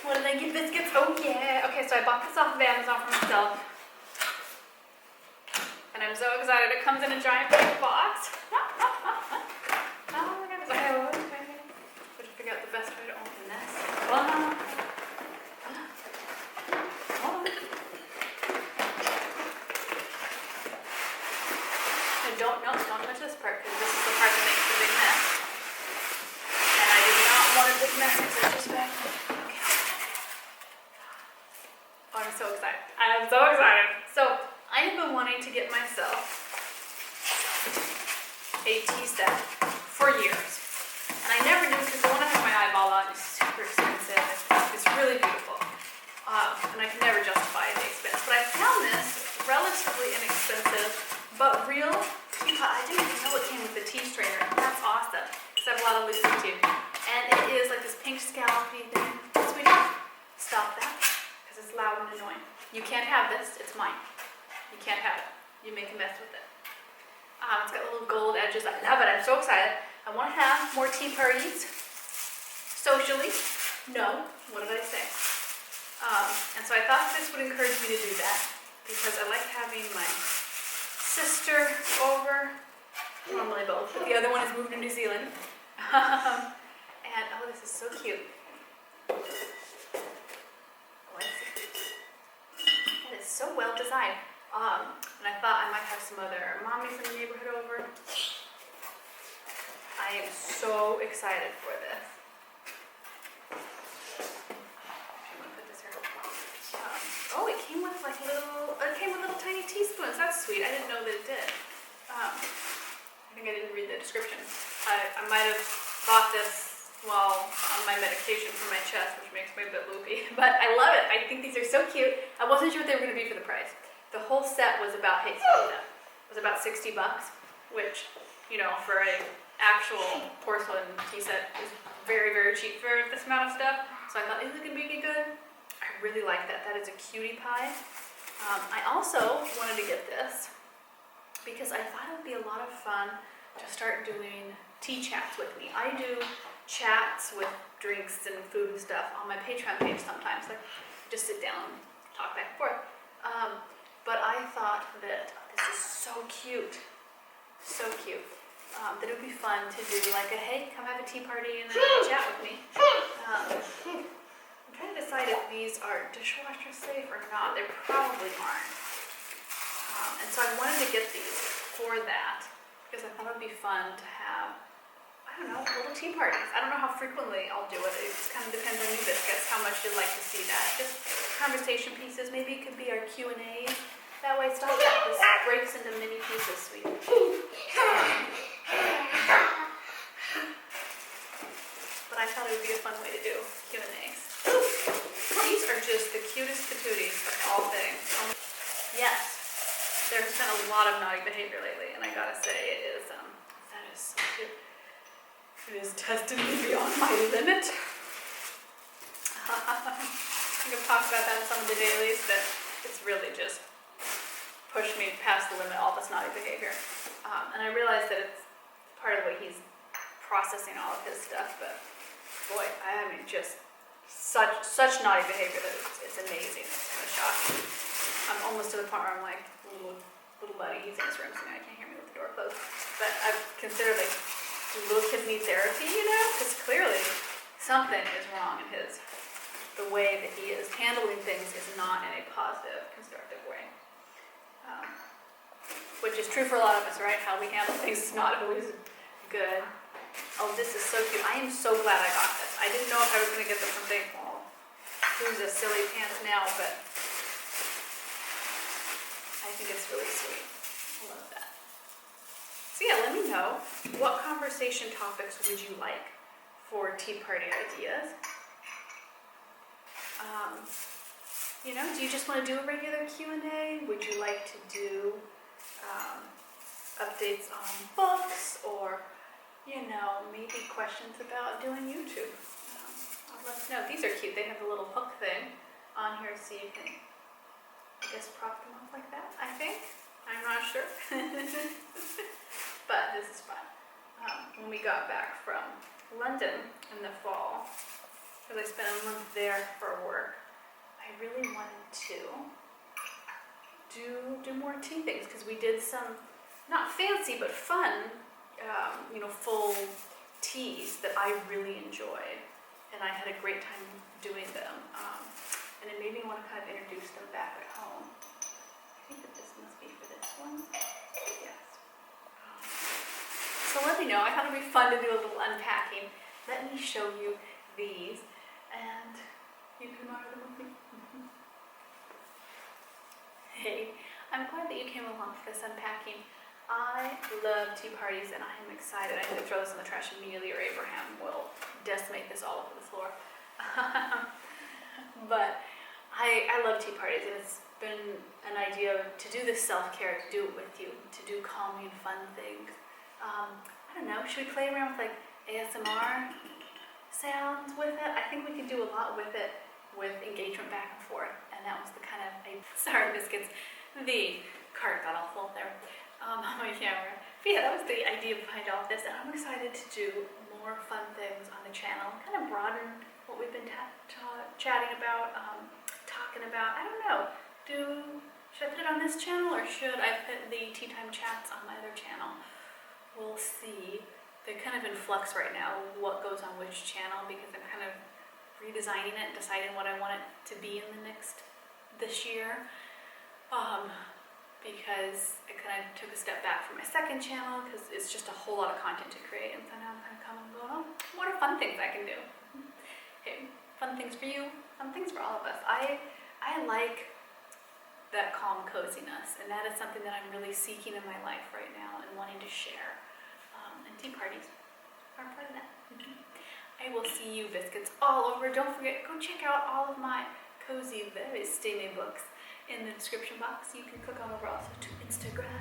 What did I get? Biscuits? Oh yeah. Okay, so I bought this off of Amazon for myself. And I'm so excited. It comes in a giant big box. Oh my goodness. Okay. Gotta figure out the best way to open this. Don't touch this part because this is the part that makes the big mess. And I do not want a big mess because it's just back. Okay. Oh, I'm so excited. I'm so excited. So I have been wanting to get myself a tea set for years. And I never knew because the one I have my eyeball on is super expensive. It's really beautiful. And I can never justify the expense. But I found this relatively inexpensive, but real teapot. I didn't even know it came with a tea strainer. That's awesome. Because I have a lot of loose too. And it is like this pink scallopy thing. Sweetie, stop that. Because it's loud and annoying. You can't have this. It's mine. You can't have it. You make a mess with it. It's got little gold edges. I love it. I'm so excited. I want to have more tea parties. Socially. No. What did I say? And so I thought this would encourage me to do that. Because I like having my sister over. Normally both. But the other one has moved to New Zealand. And oh, this is so cute. Oh, I see. It is so well designed. And I thought I might have some other mommies in the neighborhood over. I am so excited for this. I'm gonna put this here. Oh, it came with like little tiny teaspoons. That's sweet. I didn't know that it did. I think I didn't read the description. I might have bought this while on my medication for my chest, which makes me a bit loopy. But I love it. I think these are so cute. I wasn't sure what they were going to be for the price. The whole set was about, hey, was about $60, which, you know, for an actual porcelain tea set is very, very cheap for this amount of stuff. So I thought, is it going to be good? I really like that. That is a cutie pie. I also wanted to get this because I thought it would be a lot of fun to start doing tea chats with me. I do chats with drinks and food and stuff on my Patreon page sometimes. Like, just sit down and talk back and forth. But I thought that this is so cute, that it would be fun to do like a, hey, come have a tea party and then chat with me. I'm trying to decide if these are dishwasher safe or not. They probably aren't. And so I wanted to get these for that because I thought it would be fun to have, I don't know, little tea parties. I don't know how frequently I'll do it. It just kind of depends on you biscuits, how much you'd like to see that. Just conversation pieces. Maybe it could be our Q&As. That way, stop that. This breaks into mini pieces, sweet. But I thought it would be a fun way to do Q&As. These are just the cutest patooties of all things. Yes, there's been a lot of naughty behavior lately, and I gotta say, it is, that is so cute. It is tested me beyond my limit. I think I've talked about that in some of the dailies, that it's really just pushed me past the limit, all this naughty behavior. And I realize that it's part of the way he's processing all of his stuff, but boy, I mean, just such naughty behavior that it's amazing. It's kind of shocking. I'm almost to the point where I'm like, little buddy, he's in his room, so now he can't hear me with the door closed. But I've considered, like, do little kids need therapy, you know? Because clearly something is wrong in the way that he is handling things is not in a positive, constructive way. Which is true for a lot of us, right? How we handle things is not always good. Oh, this is so cute. I am so glad I got this. I didn't know if I was going to get this from Big Mall. Who's a silly pants now, but I think it's really sweet. I love that. So yeah, let me know, what conversation topics would you like for tea party ideas? You know, do you just want to do a regular Q&A? Would you like to do updates on books, or, you know, maybe questions about doing YouTube? I'll let you know. These are cute. They have a little hook thing on here so you can, I guess, prop them up like that, I think. I'm not sure. But this is fun. When we got back from London in the fall, because I spent a month there for learn to do more tea things, because we did some, not fancy, but fun, full teas that I really enjoyed. And I had a great time doing them. And it made me want to kind of introduce them back at home. I think that this must be for this one. Yes. So let me know. I thought it'd be fun to do a little unpacking. Let me show you these, and you can admire them with me. Hey, I'm glad that you came along for this unpacking. I love tea parties, and I am excited. I need to throw this in the trash immediately, or Abraham will decimate this all over the floor. But I love tea parties, and it's been an idea to do this self-care, to do it with you, to do calming, fun things. I don't know, should we play around with like ASMR sounds with it? I think we can do a lot with it, with engagement back and forth, and that was the kind of, sorry biscuits, the cart got all full there on my camera. But yeah, that was the idea behind all of this, and I'm excited to do more fun things on the channel, kind of broaden what we've been chatting about, talking about. I don't know, should I put it on this channel, or should I put the tea time chats on my other channel? We'll see. They're kind of in flux right now, what goes on which channel, because I'm kind of redesigning it, deciding what I want it to be in this year. Because I kind of took a step back from my second channel, because it's just a whole lot of content to create, and so now I'm kind of coming and going, oh, what are fun things I can do? Okay, fun things for you, fun things for all of us. I like that calm coziness, and that is something that I'm really seeking in my life right now and wanting to share. And tea parties are part of that. I will see you biscuits all over. Don't forget, go check out all of my cozy, very steamy books in the description box. You can click on over also to Instagram.